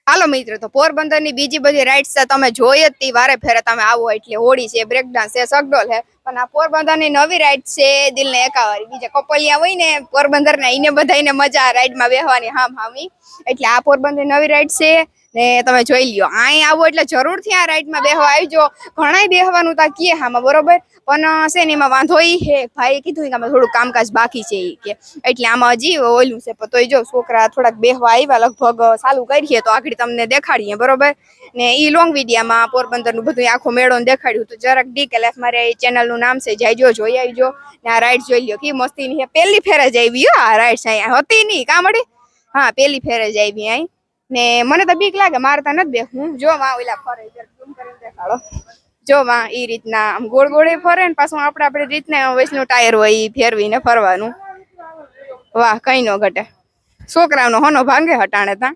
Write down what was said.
હાલો મિત્રો, તો પોરબંદર ની બીજી બધી રાઇડ્સ તમે જોઈ જ તી વારે ફેરે તમે આવો એટલે હોડી છે, બ્રેક ડાન્સ છે, સગડોલ છે, પણ આ પોરબંદર ની નવી રાઇડ છે દિલ ને એકાવારી. બીજા કપલિયા હોય ને પોરબંદર ના એને બધાને મજા રાઇડ માં બેહવાની હામ હામી. એટલે આ પોરબંદર નવી રાઇડ છે ને તમે જોઈ લ્યો. અહીં આવો એટલે જરૂર થી આ રાઇડ માં બેહવા આવજો. ઘણાય બેહવાનું તા કીએ હામાં બરોબર, પણ છે ને એમાં વાંધો ઈ હે ભાઈ કીધું કે થોડું કામકાજ બાકી છે ઈ કે, એટલે આમાં હજી ઓલું છે. પણ તોય જો છોકરા થોડાક બેહવા આવ્યા, લગભગ ચાલુ કરીએ તો આગળ તમને દેખાડીએ બરોબર ને. ઈ લોંગ વિડીયામાં પોરબંદર નું બધું આખો મેળો દેખાડ્યું તો જરાક ડીકેએફ મારે ચેનલ નું નામ છે, જાયજો જોઈ આવજો ને આ રાઈડ જોઈ લ્યો કી મસ્તી ની. પહેલી ફેરે જ આવી આ રાઈડ અહીંયા હતી નહીં કા મળી. હા, પહેલી ફેરે જ આવી અહીં ને. મને તો બીક લાગે, મારે તો નથી બેહવું. જો માં ઓલા ફરે દેખાડો, જો માં ઈ રીતના આમ ગોળ ગોળે ફરે ને પાછું આપણી રીતના વૈષ્ણુ ટાયર હોય ઈ ફેરવીને ફરવાનું. વાહ, કઈ નો ઘટે. છોકરાઓનો હોનો ભાંગે હટાણે તા.